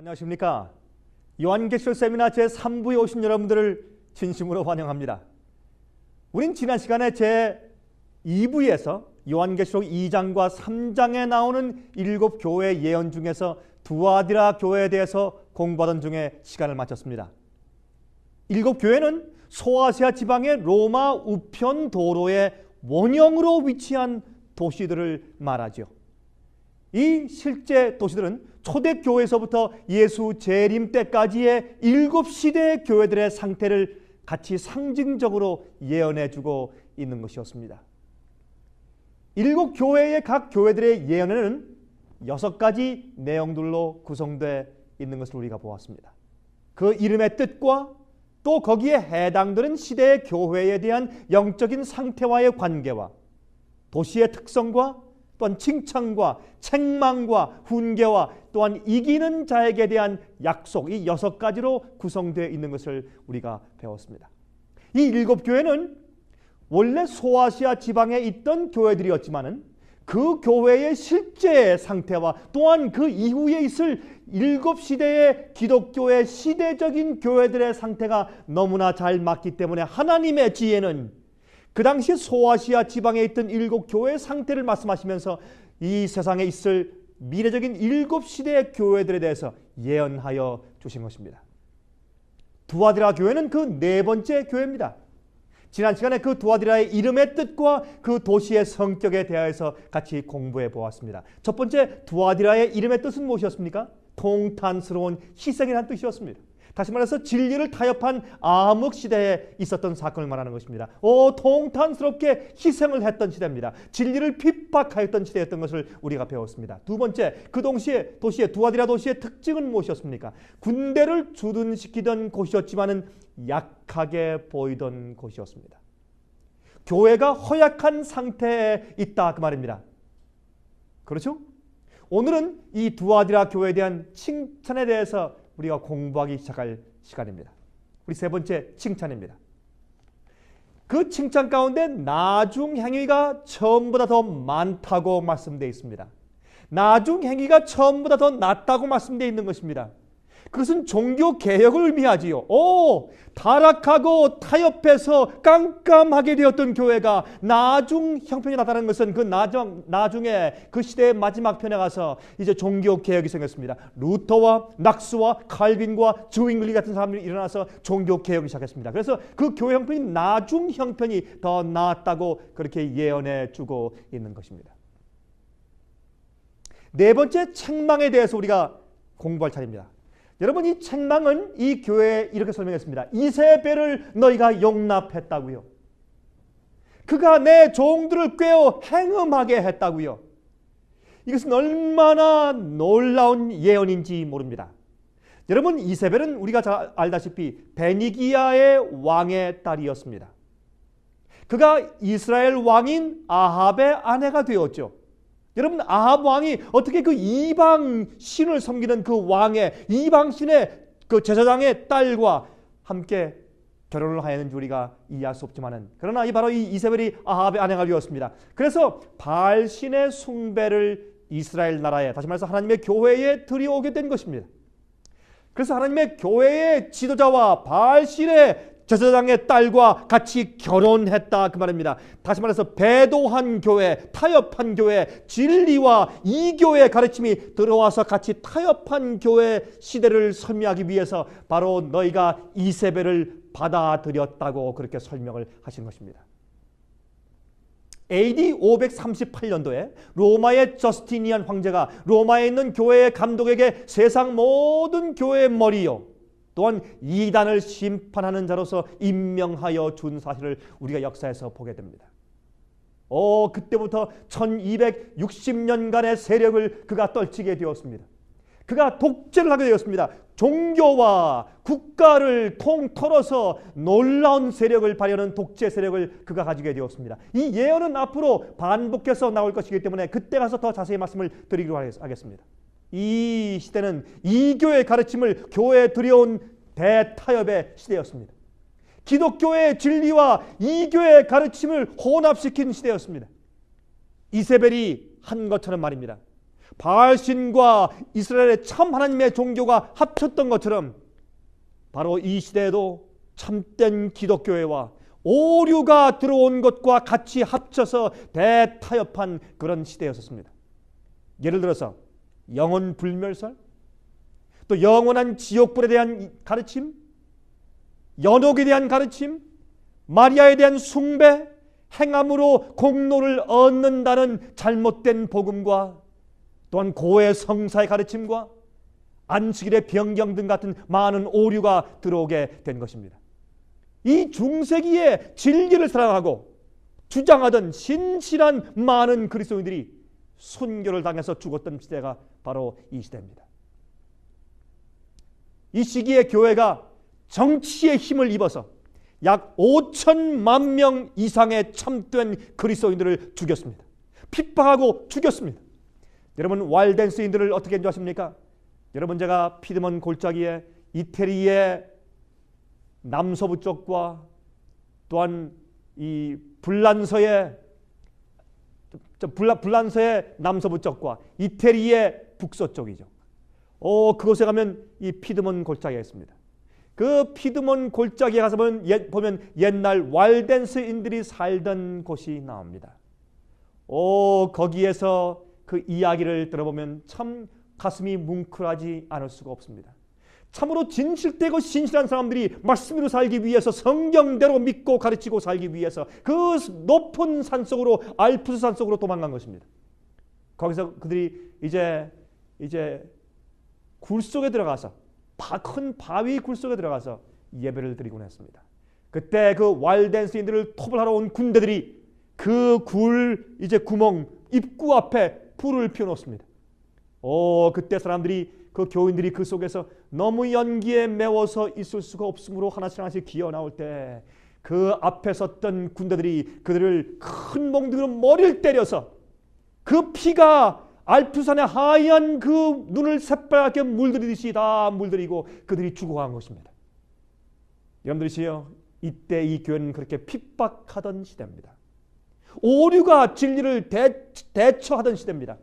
안녕하십니까. 요한계시록 세미나 제3부에 오신 여러분들을 진심으로 환영합니다. 우린 지난 시간에 제2부에서 요한계시록 2장과 3장에 나오는 7교회 예언 중에서 두아디라 교회에 대해서 공부하던 중에 시간을 마쳤습니다. 7교회는 소아시아 지방의 로마 우편 도로의 원형으로 위치한 도시들을 말하죠. 이 실제 도시들은 초대교회에서부터 예수 재림 때까지의 7시대의 교회들의 상태를 같이 상징적으로 예언해주고 있는 것이었습니다. 7교회의 각 교회들의 예언에는 6가지 내용들로 구성되어 있는 것을 우리가 보았습니다. 그 이름의 뜻과 또 거기에 해당되는 시대의 교회에 대한 영적인 상태와의 관계와 도시의 특성과 또한 칭찬과 책망과 훈계와 또한 이기는 자에게 대한 약속, 이 6가지로 구성되어 있는 것을 우리가 배웠습니다. 이 7교회는 원래 소아시아 지방에 있던 교회들이었지만은 그 교회의 실제 상태와 또한 그 이후에 있을 7시대의 기독교의 시대적인 교회들의 상태가 너무나 잘 맞기 때문에 하나님의 지혜는 그 당시 소아시아 지방에 있던 7교회의 상태를 말씀하시면서 이 세상에 있을 미래적인 7시대의 교회들에 대해서 예언하여 주신 것입니다. 두아디라 교회는 그 4번째 교회입니다. 지난 시간에 그 두아디라의 이름의 뜻과 그 도시의 성격에 대하여서 같이 공부해 보았습니다. 첫 번째, 두아디라의 이름의 뜻은 무엇이었습니까? 통탄스러운 희생이라는 뜻이었습니다. 다시 말해서 진리를 타협한 암흑 시대에 있었던 사건을 말하는 것입니다. 통탄스럽게 희생을 했던 시대입니다. 진리를 핍박하였던 시대였던 것을 우리가 배웠습니다. 두 번째, 그 도시의 두아디라 도시의 특징은 무엇이었습니까? 군대를 주둔시키던 곳이었지만은 약하게 보이던 곳이었습니다. 교회가 허약한 상태에 있다 그 말입니다. 그렇죠? 오늘은 이 두아디라 교회에 대한 칭찬에 대해서 우리가 공부하기 시작할 시간입니다. 우리 세 번째 칭찬입니다. 그 칭찬 가운데 나중 행위가 처음보다 더 많다고 말씀되어 있습니다. 나중 행위가 처음보다 더 낫다고 말씀되어 있는 것입니다. 그것은 종교 개혁을 의미하지요. 타락하고 타협해서 깜깜하게 되었던 교회가 나중 형편이 나타나는 것은 그 나중에 그 시대의 마지막 편에 가서 이제 종교 개혁이 생겼습니다. 루터와 낙스와 칼빈과 주잉글리 같은 사람들이 일어나서 종교 개혁을 시작했습니다. 그래서 그 교회 형편이 나중 형편이 더 나았다고 그렇게 예언해 주고 있는 것입니다. 네 번째, 책망에 대해서 우리가 공부할 차례입니다. 여러분, 이 책망은 이 교회에 이렇게 설명했습니다. 이세벨을 너희가 용납했다고요. 그가 내 종들을 꿰어 행음하게 했다고요. 이것은 얼마나 놀라운 예언인지 모릅니다. 여러분, 이세벨은 우리가 잘 알다시피 베니기아의 왕의 딸이었습니다. 그가 이스라엘 왕인 아합의 아내가 되었죠. 여러분, 아합 왕이 어떻게 그 이방 신을 섬기는 그 왕의 이방 신의 그 제사장의 딸과 함께 결혼을 하였는지 우리가 이해할 수 없지만은, 그러나 바로 이 이세벨이 아합의 아내가 되었습니다. 그래서 바알 신의 숭배를 이스라엘 나라에, 다시 말해서 하나님의 교회에 들여오게 된 것입니다. 그래서 하나님의 교회의 지도자와 바알 신의 제사장의 딸과 같이 결혼했다 그 말입니다. 다시 말해서 배도한 교회, 타협한 교회, 진리와 이교의 가르침이 들어와서 같이 타협한 교회 시대를 설명하기 위해서 바로 너희가 이세벨을 받아들였다고 그렇게 설명을 하신 것입니다. AD 538년도에 로마의 저스티니안 황제가 로마에 있는 교회의 감독에게 세상 모든 교회의 머리요 또한 이단을 심판하는 자로서 임명하여 준 사실을 우리가 역사에서 보게 됩니다. 그때부터 1260년간의 세력을 그가 떨치게 되었습니다. 그가 독재를 하게 되었습니다. 종교와 국가를 통틀어서 놀라운 세력을 발휘하는 독재 세력을 그가 가지게 되었습니다. 이 예언은 앞으로 반복해서 나올 것이기 때문에 그때 가서 더 자세히 말씀을 드리기로 하겠습니다. 이 시대는 이교의 가르침을 교회에 들여온 대타협의 시대였습니다. 기독교의 진리와 이교의 가르침을 혼합시킨 시대였습니다. 이세벨이 한 것처럼 말입니다. 바알신과 이스라엘의 참 하나님의 종교가 합쳤던 것처럼 바로 이 시대에도 참된 기독교회와 오류가 들어온 것과 같이 합쳐서 대타협한 그런 시대였었습니다. 예를 들어서 영혼 불멸설, 또 영원한 지옥불에 대한 가르침, 연옥에 대한 가르침, 마리아에 대한 숭배, 행함으로 공로를 얻는다는 잘못된 복음과 또한 고해 성사의 가르침과 안식일의 변경 등 같은 많은 오류가 들어오게 된 것입니다. 이 중세기에 진리를 사랑하고 주장하던 신실한 많은 그리스도인들이 순교를 당해서 죽었던 시대가 바로 이 시대입니다. 이 시기에 교회가 정치의 힘을 입어서 약 5천만 명 이상의 참된 그리스도인들을 죽였습니다. 핍박하고 죽였습니다. 여러분, walden스인들을 어떻게 한줄 아십니까? 여러분, 제가 피드먼 골짜기에 이태리의 남서부 쪽과 또한 이 불란서의 남서부 쪽과 이태리의 북서쪽이죠. 그곳에 가면 이 피드먼 골짜기가 있습니다. 그 피드먼 골짜기에 가서 보면 옛날 walden스인들이 살던 곳이 나옵니다. 거기에서 그 이야기를 들어보면 참 가슴이 뭉클하지 않을 수가 없습니다. 참으로 진실되고 신실한 사람들이 말씀으로 살기 위해서 성경대로 믿고 가르치고 살기 위해서 그 높은 산속으로, 알프스 산속으로 도망간 것입니다. 거기서 그들이 이제 굴 속에 들어가서, 큰 바위 굴 속에 들어가서 예배를 드리곤 했습니다. 그때 그 walden스인들을 토벌하러 온 군대들이 그 구멍 입구 앞에 불을 피워놓습니다. 그때 사람들이, 그 교인들이 그 속에서 너무 연기에 매워서 있을 수가 없으므로 하나씩 기어 나올 때 그 앞에 섰던 군대들이 그들을 큰 몽둥이로 머리를 때려서 그 피가 알프산의 하얀 그 눈을 새빨갛게 물들이듯이 다 물들이고 그들이 죽어간 것입니다. 여러분들이시여, 이때 이 교회는 그렇게 핍박하던 시대입니다. 오류가 진리를 대처하던 시대입니다.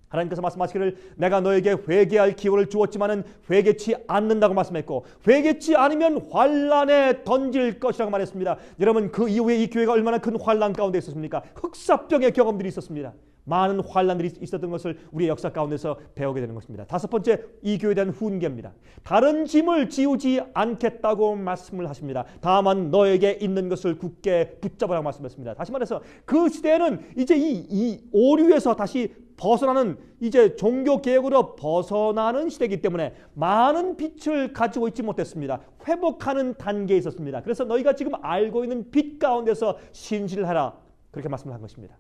하나님께서 말씀하시기를 내가 너에게 회개할 기회를 주었지만은 회개치 않는다고 말씀했고 회개치 않으면 환란에 던질 것이라고 말했습니다. 여러분, 그 이후에 이 교회가 얼마나 큰 환란 가운데 있었습니까? 흑사병의 경험들이 있었습니다. 많은 환란들이 있었던 것을 우리의 역사 가운데서 배우게 되는 것입니다. 다섯 번째, 이 교회에 대한 훈계입니다. 다른 짐을 지우지 않겠다고 말씀을 하십니다. 다만 너에게 있는 것을 굳게 붙잡으라고 말씀했습니다. 다시 말해서 그 시대에는 이제 이 오류에서 다시 벗어나는, 이제 종교 개혁으로 벗어나는 시대이기 때문에 많은 빛을 가지고 있지 못했습니다. 회복하는 단계에 있었습니다. 그래서 너희가 지금 알고 있는 빛 가운데서 신실하라, 그렇게 말씀을 한 것입니다.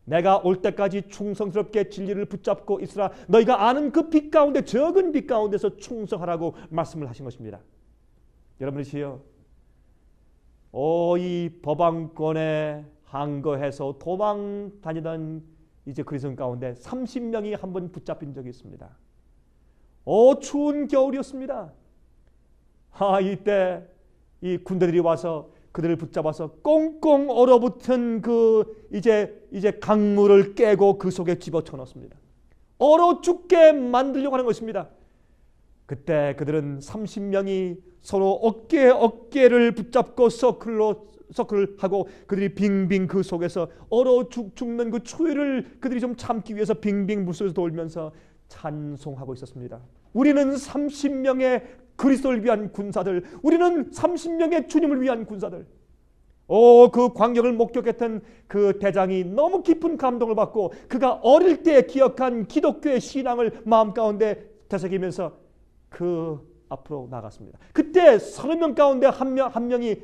내가 올 때까지 충성스럽게 진리를 붙잡고 있으라. 너희가 아는 그 빛 가운데, 적은 빛 가운데서 충성하라고 말씀을 하신 것입니다. 여러분이시여, 이 법왕권에 항거해서 도망 다니던 이제 그리스도인 가운데 30명이 한 번 붙잡힌 적이 있습니다. 추운 겨울이었습니다. 이때 이 군대들이 와서 그들을 붙잡아서 꽁꽁 얼어붙은 그 이제 강물을 깨고 그 속에 집어쳐 넣습니다. 얼어 죽게 만들려고 하는 것입니다. 그때 그들은 30명이 서로 어깨를 붙잡고 서클을 하고 그들이 빙빙 그 속에서 얼어 죽는 그 추위를 그들이 좀 참기 위해서 빙빙 물속에서 돌면서 찬송하고 있었습니다. 우리는 30명의 그리스도를 위한 군사들, 우리는 30명의 주님을 위한 군사들. 그 광경을 목격했던 그 대장이 너무 깊은 감동을 받고 그가 어릴 때 기억한 기독교의 신앙을 마음 가운데 되새기면서 그 앞으로 나갔습니다. 그때 30명 가운데 한 명이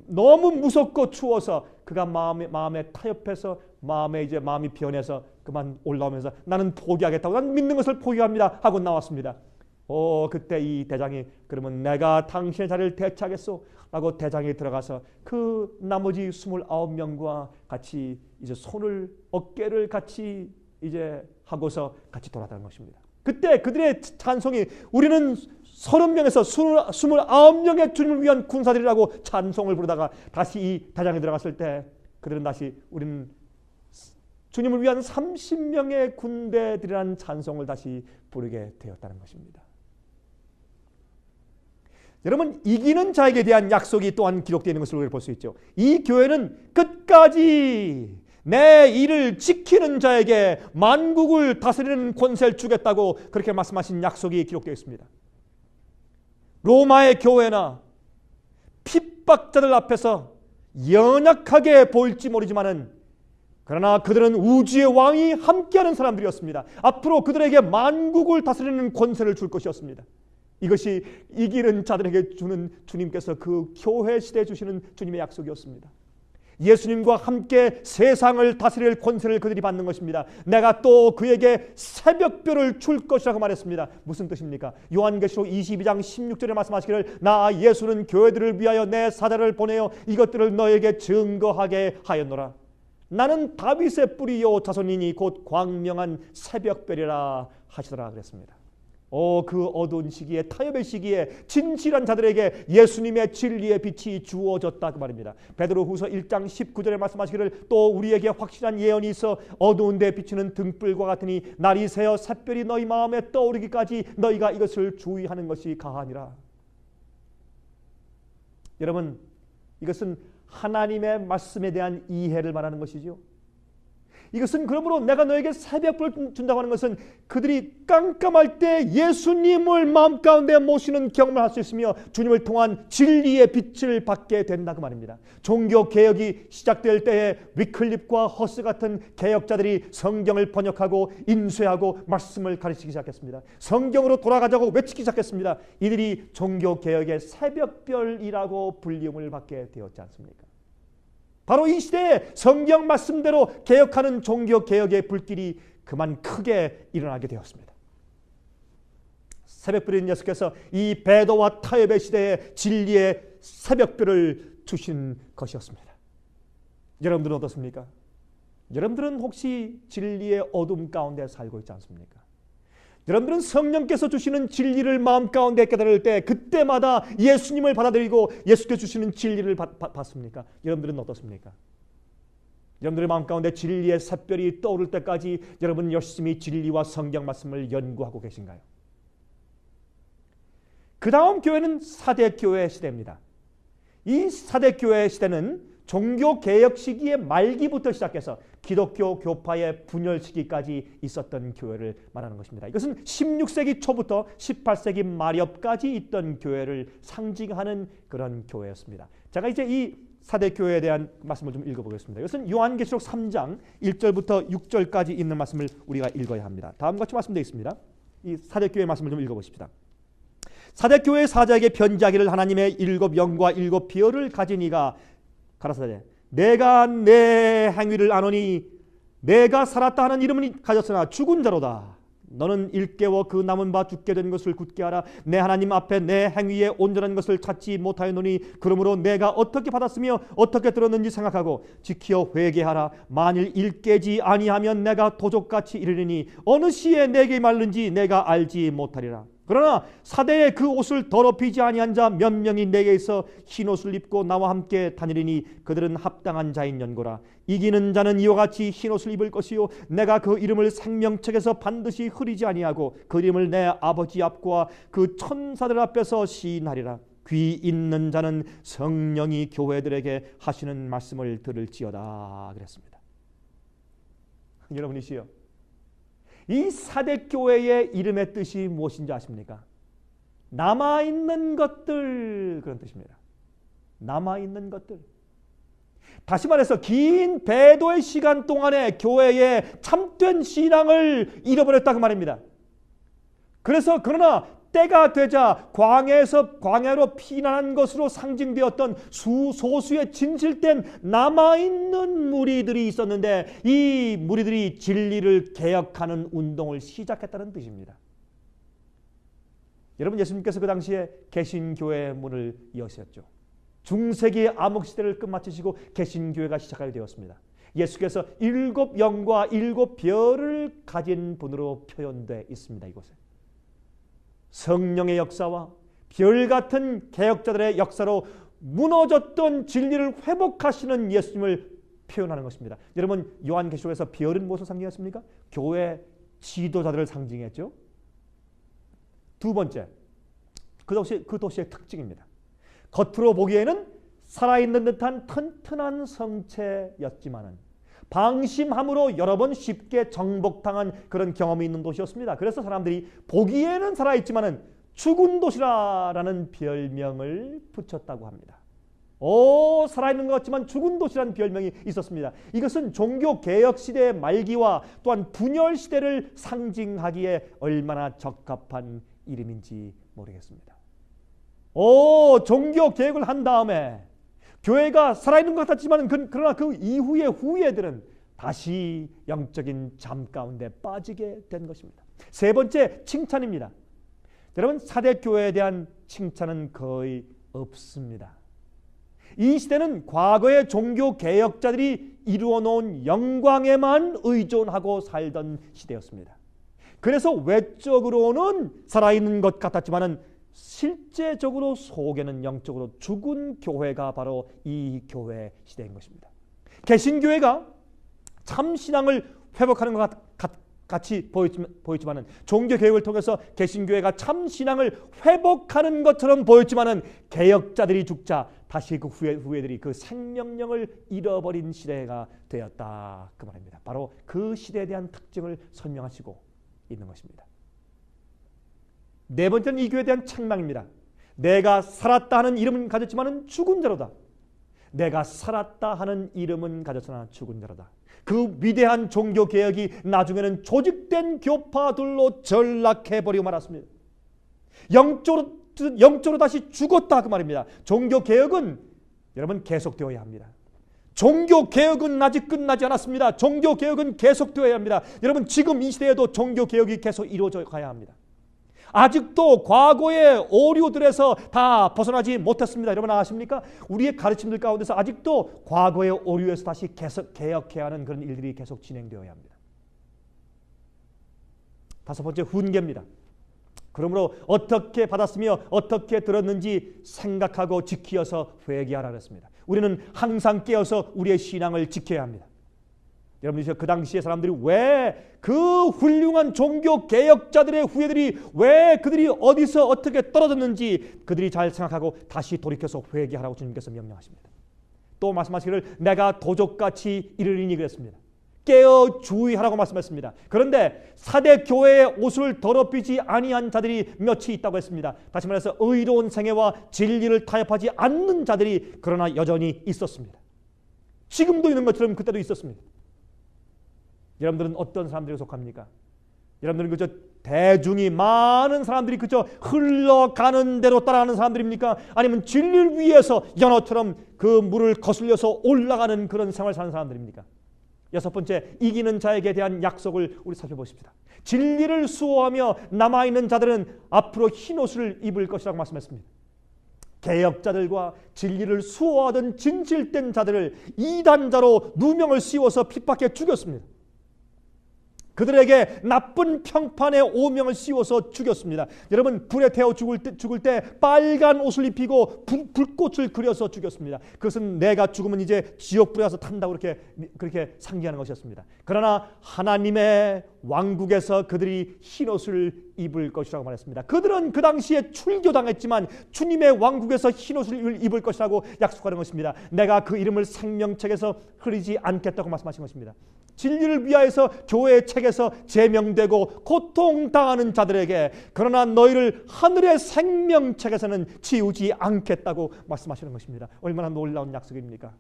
너무 무섭고 추워서 그가 마음에 타협해서 마음이 변해서 그만 올라오면서 나는 포기하겠다고, 난 믿는 것을 포기합니다 하고 나왔습니다. 그때 이 대장이 그러면 내가 당신의 자리를 대체하겠소 라고 대장이 들어가서 그 나머지 29명과 같이 이제 어깨를 같이 이제 하고서 같이 돌아다니는 것입니다. 그때 그들의 찬송이 우리는 30명에서 29명의 주님을 위한 군사들이라고 찬송을 부르다가 다시 이 대장에 들어갔을 때 그들은 다시 우리는 주님을 위한 30명의 군대들이라는 찬송을 다시 부르게 되었다는 것입니다. 여러분, 이기는 자에게 대한 약속이 또한 기록되어 있는 것을 우리가 볼 수 있죠. 이 교회는 끝까지 내 일을 지키는 자에게 만국을 다스리는 권세를 주겠다고 그렇게 말씀하신 약속이 기록되어 있습니다. 로마의 교회나 핍박자들 앞에서 연약하게 보일지 모르지만은 그러나 그들은 우주의 왕이 함께하는 사람들이었습니다. 앞으로 그들에게 만국을 다스리는 권세를 줄 것이었습니다. 이것이 이기는 자들에게 주는 주님께서 그 교회 시대에 주시는 주님의 약속이었습니다. 예수님과 함께 세상을 다스릴 권세를 그들이 받는 것입니다. 내가 또 그에게 새벽별을 줄 것이라고 말했습니다. 무슨 뜻입니까? 요한계시록 22장 16절에 말씀하시기를 나 예수는 교회들을 위하여 내 사자를 보내어 이것들을 너에게 증거하게 하였노라. 나는 다윗의 뿌리요 자손이니 곧 광명한 새벽별이라 하시더라 그랬습니다. 그 어두운 시기에, 타협의 시기에 진실한 자들에게 예수님의 진리의 빛이 주어졌다 그 말입니다. 베드로후서 1장 19절에 말씀하시기를 또 우리에게 확실한 예언이 있어 어두운 데 비추는 등불과 같으니 날이 새어 샛별이 너희 마음에 떠오르기까지 너희가 이것을 주의하는 것이 가하니라. 여러분, 이것은 하나님의 말씀에 대한 이해를 말하는 것이죠. 이것은 그러므로 내가 너에게 새벽불을 준다고 하는 것은 그들이 깜깜할 때 예수님을 마음 가운데 모시는 경험을 할 수 있으며 주님을 통한 진리의 빛을 받게 된다 그 말입니다. 종교개혁이 시작될 때에 위클립과 허스 같은 개혁자들이 성경을 번역하고 인쇄하고 말씀을 가르치기 시작했습니다. 성경으로 돌아가자고 외치기 시작했습니다. 이들이 종교개혁의 새벽별이라고 불림을 받게 되었지 않습니까? 바로 이 시대에 성경 말씀대로 개혁하는 종교개혁의 불길이 그만 크게 일어나게 되었습니다. 새벽별인 예수께서 이 배도와 타협의 시대에 진리의 새벽별을 주신 것이었습니다. 여러분들은 어떻습니까? 여러분들은 혹시 진리의 어둠 가운데 살고 있지 않습니까? 여러분들은 성령께서 주시는 진리를 마음 가운데 깨달을 때 그때마다 예수님을 받아들이고 예수께서 주시는 진리를 받습니까? 여러분들은 어떻습니까? 여러분들의 마음 가운데 진리의 샛별이 떠오를 때까지 여러분 열심히 진리와 성경 말씀을 연구하고 계신가요? 그 다음 교회는 사대교회 시대입니다. 이 사대교회 시대는 종교개혁 시기의 말기부터 시작해서 기독교 교파의 분열 시기까지 있었던 교회를 말하는 것입니다. 이것은 16세기 초부터 18세기 말엽까지 있던 교회를 상징하는 그런 교회였습니다. 제가 이제 이 사대교회에 대한 말씀을 좀 읽어보겠습니다. 이것은 요한계시록 3장 1절부터 6절까지 있는 말씀을 우리가 읽어야 합니다. 다음과 같이 말씀되어 있습니다. 이 사대교회의 말씀을 좀 읽어보십시다. 사대교회 사자에게 편지하기를 하나님의 7 영과 7 비열을 가진 이가 가라사대 내가 내 행위를 아노니 내가 살았다 하는 이름은 가졌으나 죽은 자로다. 너는 일깨워 그 남은 바 죽게 된 것을 굳게 하라. 내 하나님 앞에 내 행위에 온전한 것을 찾지 못하였노니 그러므로 내가 어떻게 받았으며 어떻게 들었는지 생각하고 지키어 회개하라. 만일 일깨지 아니하면 내가 도적같이 이르리니 어느 시에 내게 말른지 내가 알지 못하리라. 그러나 사대에 그 옷을 더럽히지 아니한 자 몇 명이 내게 있어 흰옷을 입고 나와 함께 다니리니 그들은 합당한 자인 연고라. 이기는 자는 이와 같이 흰옷을 입을 것이요 내가 그 이름을 생명책에서 반드시 흐리지 아니하고 그 이름을 내 아버지 앞과 그 천사들 앞에서 시인하리라. 귀 있는 자는 성령이 교회들에게 하시는 말씀을 들을지어다 그랬습니다. 여러분이시여, 이 사대교회의 이름의 뜻이 무엇인지 아십니까? 남아있는 것들, 그런 뜻입니다. 남아있는 것들. 다시 말해서 긴 배도의 시간 동안에 교회의 참된 신앙을 잃어버렸다고 말입니다. 그래서 그러나 때가 되자 광야로 피난한 것으로 상징되었던 소수의 진실된 남아있는 무리들이 있었는데 이 무리들이 진리를 개혁하는 운동을 시작했다는 뜻입니다. 여러분, 예수님께서 그 당시에 개신교회의 문을 여셨죠. 중세기의 암흑시대를 끝마치시고 개신교회가 시작하게 되었습니다. 예수께서 7 영과 7 별을 가진 분으로 표현되어 있습니다. 이곳에 성령의 역사와 별같은 개혁자들의 역사로 무너졌던 진리를 회복하시는 예수님을 표현하는 것입니다. 여러분 요한계시록에서 별은 무엇을 상징했습니까? 교회 지도자들을 상징했죠. 두 번째, 그 도시의 특징입니다. 겉으로 보기에는 살아있는 듯한 튼튼한 성체였지만은 방심함으로 여러 번 쉽게 정복당한 그런 경험이 있는 도시였습니다. 그래서 사람들이 보기에는 살아있지만은 죽은 도시라는 별명을 붙였다고 합니다. 살아있는 것 같지만 죽은 도시라는 별명이 있었습니다. 이것은 종교개혁 시대의 말기와 또한 분열 시대를 상징하기에 얼마나 적합한 이름인지 모르겠습니다. 종교개혁을 한 다음에 교회가 살아있는 것 같았지만 그러나 그 이후의 후예들은 다시 영적인 잠 가운데 빠지게 된 것입니다. 세 번째, 칭찬입니다. 여러분, 사대교회에 대한 칭찬은 거의 없습니다. 이 시대는 과거의 종교개혁자들이 이루어 놓은 영광에만 의존하고 살던 시대였습니다. 그래서 외적으로는 살아있는 것 같았지만 실제적으로 속에는 영적으로 죽은 교회가 바로 이 교회 시대인 것입니다. 개신교회가 참신앙을 회복하는 것 같이 보였지만은 종교개혁을 통해서 개신교회가 참신앙을 회복하는 것처럼 보였지만은 개혁자들이 죽자 다시 그 후예들이 그 생명력을 잃어버린 시대가 되었다, 그 말입니다. 바로 그 시대에 대한 특징을 설명하시고 있는 것입니다. 네 번째는 이 교회에 대한 책망입니다. 내가 살았다 하는 이름은 가졌지만은 죽은 자로다. 내가 살았다 하는 이름은 가졌으나 죽은 자로다. 그 위대한 종교개혁이 나중에는 조직된 교파들로 전락해버리고 말았습니다. 영적으로 다시 죽었다, 그 말입니다. 종교개혁은 여러분 계속되어야 합니다. 종교개혁은 아직 끝나지 않았습니다. 종교개혁은 계속되어야 합니다. 여러분, 지금 이 시대에도 종교개혁이 계속 이루어져 가야 합니다. 아직도 과거의 오류들에서 다 벗어나지 못했습니다. 여러분 아십니까? 우리의 가르침들 가운데서 아직도 과거의 오류에서 다시 계속 개혁해야 하는 그런 일들이 계속 진행되어야 합니다. 다섯 번째, 훈계입니다. 그러므로 어떻게 받았으며 어떻게 들었는지 생각하고 지키어서 회개하라 그랬습니다. 우리는 항상 깨어서 우리의 신앙을 지켜야 합니다. 여러분들, 그 당시에 사람들이 왜 그 훌륭한 종교 개혁자들의 후예들이 왜 그들이 어디서 어떻게 떨어졌는지 그들이 잘 생각하고 다시 돌이켜서 회개하라고 주님께서 명령하십니다. 또 말씀하시기를 내가 도적같이 이르리니 그랬습니다. 깨어 주의하라고 말씀했습니다. 그런데 사대 교회의 옷을 더럽히지 아니한 자들이 몇이 있다고 했습니다. 다시 말해서 의로운 생애와 진리를 타협하지 않는 자들이 그러나 여전히 있었습니다. 지금도 있는 것처럼 그때도 있었습니다. 여러분들은 어떤 사람들에 속합니까? 여러분들은 그저 대중이 많은 사람들이 그저 흘러가는 대로 따라가는 사람들입니까? 아니면 진리를 위해서 연어처럼 그 물을 거슬려서 올라가는 그런 생활을 사는 사람들입니까? 여섯 번째, 이기는 자에게 대한 약속을 우리 살펴보십시다. 진리를 수호하며 남아있는 자들은 앞으로 흰옷을 입을 것이라고 말씀했습니다. 개혁자들과 진리를 수호하던 진실된 자들을 이단자로 누명을 씌워서 핍박해 죽였습니다. 그들에게 나쁜 평판의 오명을 씌워서 죽였습니다. 여러분, 불에 태워 죽을 때 빨간 옷을 입히고 불꽃을 그려서 죽였습니다. 그것은 내가 죽으면 이제 지옥불에 가서 탄다고 그렇게 상기하는 것이었습니다. 그러나 하나님의 왕국에서 그들이 흰옷을 입을 것이라고 말했습니다. 그들은 그 당시에 출교당했지만 주님의 왕국에서 흰옷을 입을 것이라고 약속하는 것입니다. 내가 그 이름을 생명책에서 흐리지 않겠다고 말씀하신 것입니다. 진리를 위하여서 교회의 책에서 제명되고 고통당하는 자들에게 그러나 너희를 하늘의 생명책에서는 지우지 않겠다고 말씀하시는 것입니다. 얼마나 놀라운 약속입니까?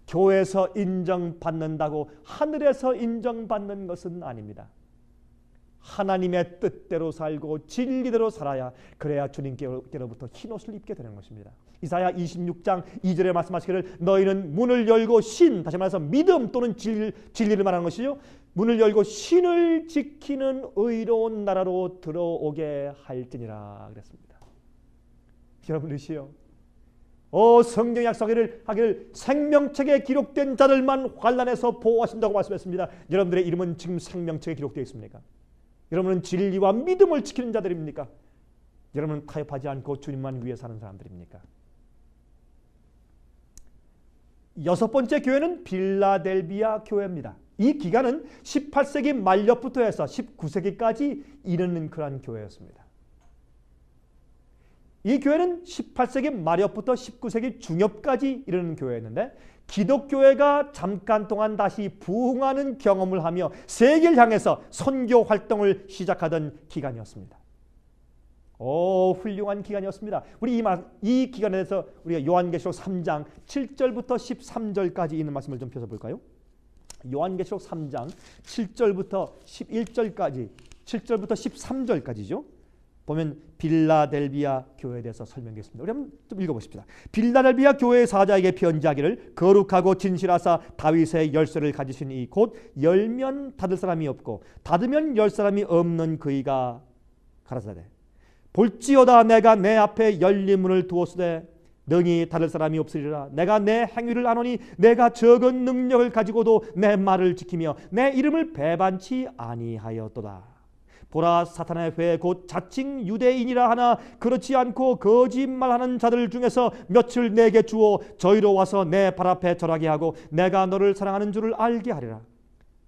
교회에서 인정받는다고 하늘에서 인정받는 것은 아닙니다. 하나님의 뜻대로 살고 진리대로 살아야 그래야 주님께로부터 흰옷을 입게 되는 것입니다. 이사야 26장 2절에 말씀하시기를 너희는 문을 열고 다시 말해서 믿음 또는 진리를 말하는 것이죠. 문을 열고 신을 지키는 의로운 나라로 들어오게 할지니라 그랬습니다. 여러분이시여, 성경 약속하기를 생명책에 기록된 자들만 환난에서 보호하신다고 말씀했습니다. 여러분들의 이름은 지금 생명책에 기록되어 있습니까? 여러분은 진리와 믿음을 지키는 자들입니까? 여러분은 타협하지 않고 주님만 위해 사는 사람들입니까? 여섯 번째 교회는 빌라델비아 교회입니다. 이 기간은 18세기 말년부터 해서 19세기까지 이르는 그러한 교회였습니다. 이 교회는 18세기 말년부터 19세기 중엽까지 이르는 교회였는데 기독교회가 잠깐 동안 다시 부흥하는 경험을 하며 세계를 향해서 선교 활동을 시작하던 기간이었습니다. 훌륭한 기간이었습니다. 우리 이 기간에 대해서 우리가 요한계시록 3장 7절부터 13절까지 있는 말씀을 좀 펴서볼까요? 요한계시록 3장 7절부터 11절까지 7절부터 13절까지죠. 보면 빌라델비아 교회에 대해서 설명했습니다. 우리 한번 좀 읽어보십시다. 빌라델비아 교회의 사자에게 편지하기를 거룩하고 진실하사 다윗의 열쇠를 가지신 이 곧 열면 닫을 사람이 없고 닫으면 열 사람이 없는 그이가 가라사대 볼지어다 내가 내 앞에 열린 문을 두었으되 능히 닫을 사람이 없으리라. 내가 내 행위를 아노니 내가 적은 능력을 가지고도 내 말을 지키며 내 이름을 배반치 아니하였도다. 보라 사탄의 회 곧 자칭 유대인이라 하나 그렇지 않고 거짓말하는 자들 중에서 며칠 내게 주어 저희로 와서 내 발 앞에 절하게 하고 내가 너를 사랑하는 줄을 알게 하리라.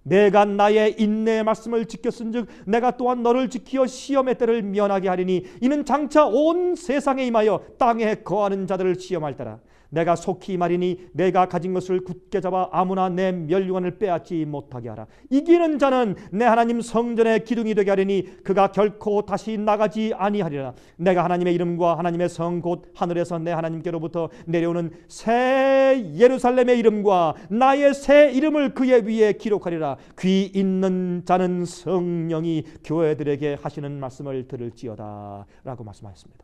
내가 나의 인내의 말씀을 지켰은즉 내가 또한 너를 지키어 시험의 때를 면하게 하리니 이는 장차 온 세상에 임하여 땅에 거하는 자들을 시험할 때라. 내가 속히 말이니 내가 가진 것을 굳게 잡아 아무나 내 멸류관을 빼앗지 못하게 하라. 이기는 자는 내 하나님 성전의 기둥이 되게 하리니 그가 결코 다시 나가지 아니하리라. 내가 하나님의 이름과 하나님의 성 곧 하늘에서 내 하나님께로부터 내려오는 새 예루살렘의 이름과 나의 새 이름을 그의 위에 기록하리라. 귀 있는 자는 성령이 교회들에게 하시는 말씀을 들을지어다 라고 말씀하셨습니다.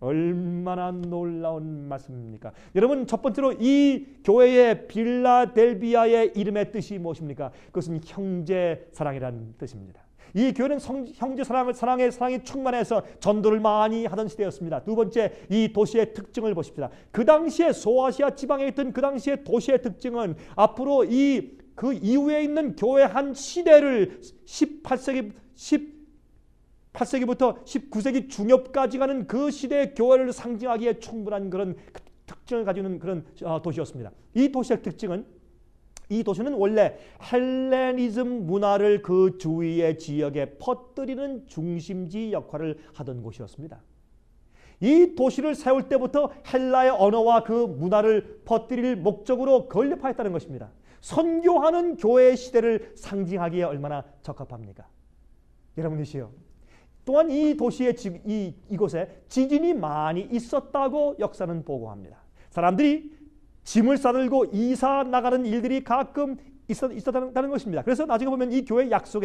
얼마나 놀라운 말씀입니까? 여러분, 첫 번째로 이 교회의 빌라델비아의 이름의 뜻이 무엇입니까? 그것은 형제 사랑이라는 뜻입니다. 이 교회는 형제 사랑의 사랑이 충만해서 전도를 많이 하던 시대였습니다. 두 번째, 이 도시의 특징을 보십시다. 그 당시에 소아시아 지방에 있던 그 당시의 도시의 특징은 앞으로 그 이후에 있는 교회 한 시대를 8세기부터 19세기 중엽까지 가는 그 시대의 교회를 상징하기에 충분한 그런 특징을 가지고 있는 그런 도시였습니다. 이 도시는 원래 헬레니즘 문화를 그 주위의 지역에 퍼뜨리는 중심지 역할을 하던 곳이었습니다. 이 도시를 세울 때부터 헬라의 언어와 그 문화를 퍼뜨릴 목적으로 건립하였다는 것입니다. 선교하는 교회의 시대를 상징하기에 얼마나 적합합니까? 여러분이시여, 또한 이 도시의 이곳에 지진이 많이 있었다고 역사는 보고합니다. 사람들이 짐을 싸들고 이사 나가는 일들이 가끔 있었다는 것입니다. 그래서 나중에 보면 이 교회 약속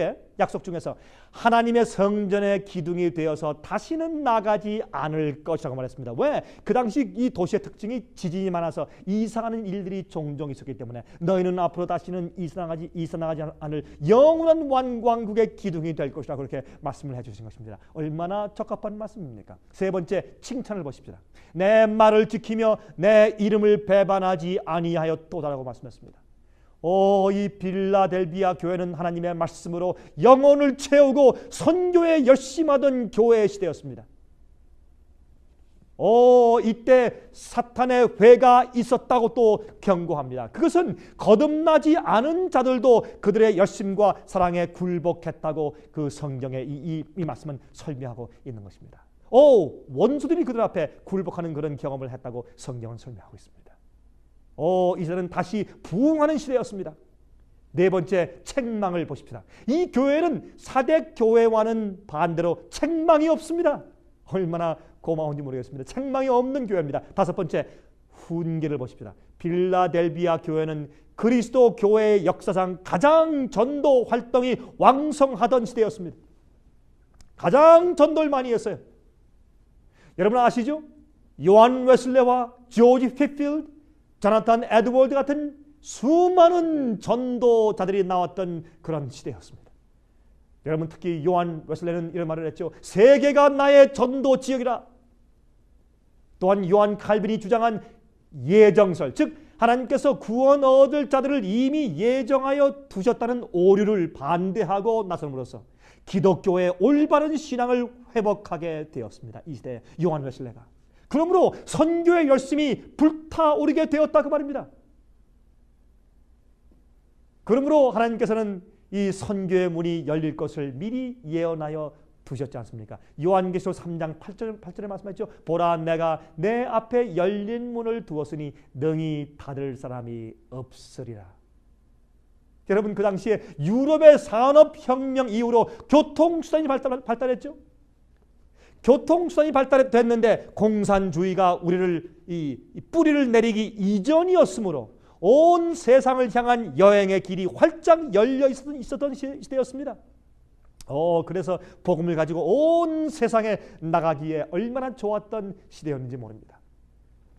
중에서 하나님의 성전의 기둥이 되어서 다시는 나가지 않을 것이라고 말했습니다. 왜? 그 당시 이 도시의 특징이 지진이 많아서 이사가는 일들이 종종 있었기 때문에 너희는 앞으로 다시는 이사 나가지 않을 영원한 완광국의 기둥이 될 것이라고 그렇게 말씀을 해주신 것입니다. 얼마나 적합한 말씀입니까? 세 번째, 칭찬을 보십시다. 내 말을 지키며 내 이름을 배반하지 아니하였도다라고 말씀했습니다. 이 빌라델비아 교회는 하나님의 말씀으로 영혼을 채우고 선교에 열심하던 교회의 시대였습니다. 이때 사탄의 회가 있었다고 또 경고합니다. 그것은 거듭나지 않은 자들도 그들의 열심과 사랑에 굴복했다고 그 성경의 이 말씀은 설명하고 있는 것입니다. 원수들이 그들 앞에 굴복하는 그런 경험을 했다고 성경은 설명하고 있습니다. 이제는 다시 부흥하는 시대였습니다. 네 번째, 책망을 보십시다. 이 교회는 사대 교회와는 반대로 책망이 없습니다. 얼마나 고마운지 모르겠습니다. 책망이 없는 교회입니다. 다섯 번째, 훈계를 보십시다. 빌라델비아 교회는 그리스도 교회의 역사상 가장 전도 활동이 왕성하던 시대였습니다. 가장 전도를 많이 했어요. 여러분 아시죠? 요한 웨슬레와 조지 휘필드, 조나탄 에드워드 같은 수많은 전도자들이 나왔던 그런 시대였습니다. 여러분, 특히 요한 웨슬레는 이런 말을 했죠. 세계가 나의 전도 지역이라. 또한 요한 칼빈이 주장한 예정설, 즉 하나님께서 구원 얻을 자들을 이미 예정하여 두셨다는 오류를 반대하고 나섬으로써 기독교의 올바른 신앙을 회복하게 되었습니다. 이 시대에 요한 웨슬레가. 그러므로 선교의 열심이 불타오르게 되었다 그 말입니다. 그러므로 하나님께서는 이 선교의 문이 열릴 것을 미리 예언하여 두셨지 않습니까? 요한계시록 3장 8절에 말씀하셨죠. 보라, 내가 내 앞에 열린 문을 두었으니 능히 닫을 사람이 없으리라. 여러분, 그 당시에 유럽의 산업혁명 이후로 교통수단이 발달했죠. 교통수단이 발달됐는데 공산주의가 우리를 이 뿌리를 내리기 이전이었으므로 온 세상을 향한 여행의 길이 활짝 열려 있었던 시대였습니다. 그래서 복음을 가지고 온 세상에 나가기에 얼마나 좋았던 시대였는지 모릅니다.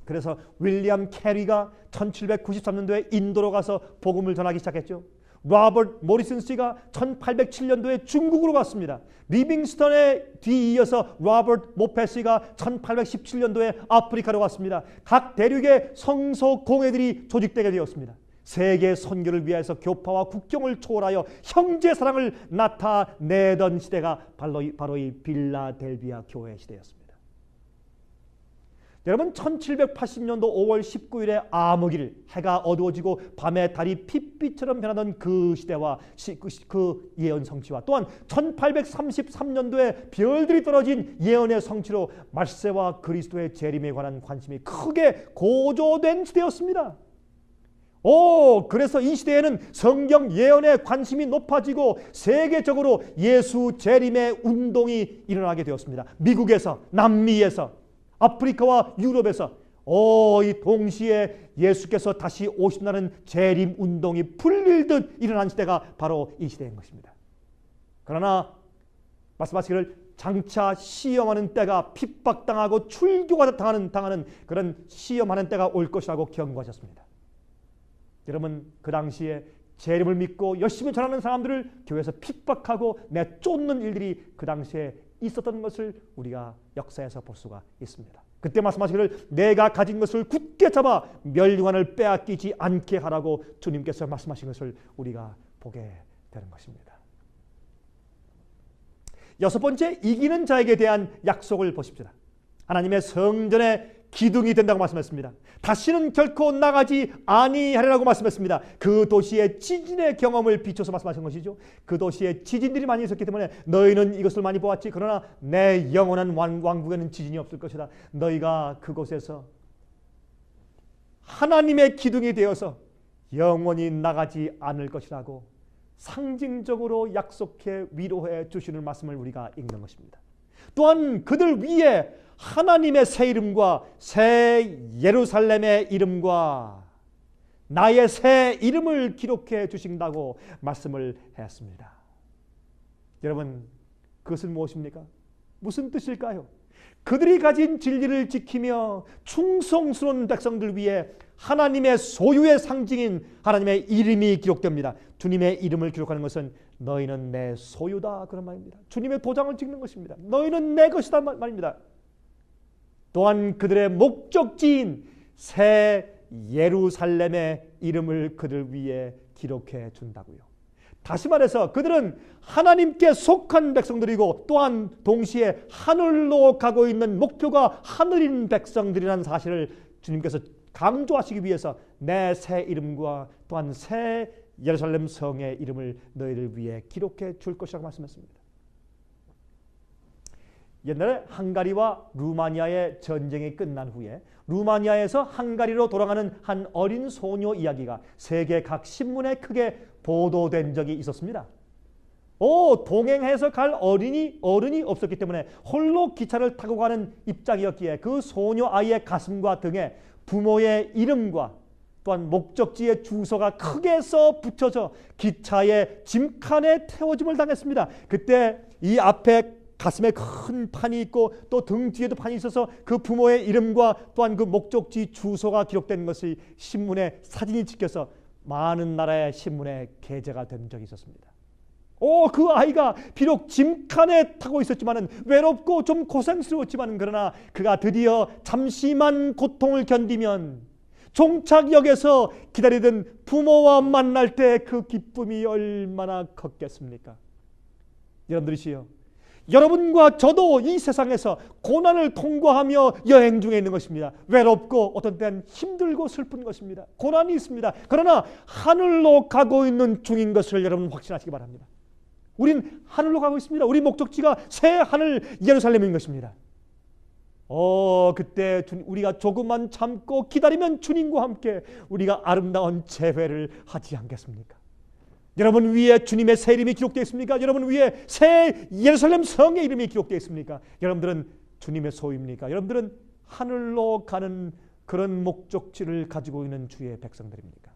그래서 윌리엄 캐리가 1793년도에 인도로 가서 복음을 전하기 시작했죠. 로버트 모리슨 씨가 1807년도에 중국으로 갔습니다. 리빙스턴에 뒤이어서 로버트 모페 씨가 1817년도에 아프리카로 갔습니다. 각 대륙의 성서 공회들이 조직되게 되었습니다. 세계 선교를 위해서 교파와 국경을 초월하여 형제 사랑을 나타내던 시대가 바로 이 빌라델비아 교회 시대였습니다. 여러분, 1780년도 5월 19일에 암흑일, 해가 어두워지고 밤에 달이 핏빛처럼 변하던 그 시대와 그 예언 성취와 또한 1833년도에 별들이 떨어진 예언의 성취로 말세와 그리스도의 재림에 관한 관심이 크게 고조된 시대였습니다. 그래서 이 시대에는 성경 예언에 관심이 높아지고 세계적으로 예수 재림의 운동이 일어나게 되었습니다. 미국에서, 남미에서, 아프리카와 유럽에서 이 동시에 예수께서 다시 오신다는 재림 운동이 불릴듯 일어난 시대가 바로 이 시대인 것입니다. 그러나 말씀하시기를 장차 시험하는 때가 핍박당하고 출교가 당하는 그런 시험하는 때가 올 것이라고 경고하셨습니다. 여러분, 그 당시에 재림을 믿고 열심히 전하는 사람들을 교회에서 핍박하고 내쫓는 일들이 그 당시에 있었던 것을 우리가 역사에서 볼 수가 있습니다. 그때 말씀하시기를 내가 가진 것을 굳게 잡아 멸류관을 빼앗기지 않게 하라고 주님께서 말씀하신 것을 우리가 보게 되는 것입니다. 여섯 번째, 이기는 자에게 대한 약속을 보십시다. 하나님의 성전의 기둥이 된다고 말씀했습니다. 다시는 결코 나가지 아니하리라고 말씀했습니다. 그 도시의 지진의 경험을 비춰서 말씀하신 것이죠. 그 도시에 지진들이 많이 있었기 때문에 너희는 이것을 많이 보았지. 그러나 내 영원한 왕국에는 지진이 없을 것이다. 너희가 그곳에서 하나님의 기둥이 되어서 영원히 나가지 않을 것이라고 상징적으로 약속해 위로해 주시는 말씀을 우리가 읽는 것입니다. 또한 그들 위에 하나님의 새 이름과 새 예루살렘의 이름과 나의 새 이름을 기록해 주신다고 말씀을 했습니다. 여러분, 그것은 무엇입니까? 무슨 뜻일까요? 그들이 가진 진리를 지키며 충성스러운 백성들 위해 하나님의 소유의 상징인 하나님의 이름이 기록됩니다. 주님의 이름을 기록하는 것은 너희는 내 소유다, 그런 말입니다. 주님의 도장을 찍는 것입니다. 너희는 내 것이다 말입니다. 또한 그들의 목적지인 새 예루살렘의 이름을 그들 위해 기록해 준다고요. 다시 말해서 그들은 하나님께 속한 백성들이고 또한 동시에 하늘로 가고 있는 목표가 하늘인 백성들이라는 사실을 주님께서 강조하시기 위해서 내 새 이름과 또한 새 예루살렘 성의 이름을 너희를 위해 기록해 줄 것이라고 말씀했습니다. 옛날에 헝가리와 루마니아의 전쟁이 끝난 후에 루마니아에서 헝가리로 돌아가는 한 어린 소녀 이야기가 세계 각 신문에 크게 보도된 적이 있었습니다. 동행해서 갈 어른이 없었기 때문에 홀로 기차를 타고 가는 입장이었기에 그 소녀 아이의 가슴과 등에 부모의 이름과 또한 목적지의 주소가 크게 써 붙여져 기차의 짐칸에 태워짐을 당했습니다. 그때 이 앞에 가슴에 큰 판이 있고 또 등 뒤에도 판이 있어서 그 부모의 이름과 또한 그 목적지 주소가 기록된 것이 신문에 사진이 찍혀서 많은 나라의 신문에 게재가 된 적이 있었습니다. 그 아이가 비록 짐칸에 타고 있었지만은 외롭고 좀 고생스러웠지만 그러나 그가 드디어 잠시만 고통을 견디면 종착역에서 기다리던 부모와 만날 때 그 기쁨이 얼마나 컸겠습니까? 여러분들이시여, 여러분과 저도 이 세상에서 고난을 통과하며 여행 중에 있는 것입니다. 외롭고 어떤 때는 힘들고 슬픈 것입니다. 고난이 있습니다. 그러나 하늘로 가고 있는 중인 것을 여러분 확신하시기 바랍니다. 우린 하늘로 가고 있습니다. 우리 목적지가 새 하늘 예루살렘인 것입니다. 그때 우리가 조금만 참고 기다리면 주님과 함께 우리가 아름다운 재회를 하지 않겠습니까? 여러분 위에 주님의 새 이름이 기록되어 있습니까? 여러분 위에 새 예루살렘 성의 이름이 기록되어 있습니까? 여러분들은 주님의 소유입니까? 여러분들은 하늘로 가는 그런 목적지를 가지고 있는 주의 백성들입니까?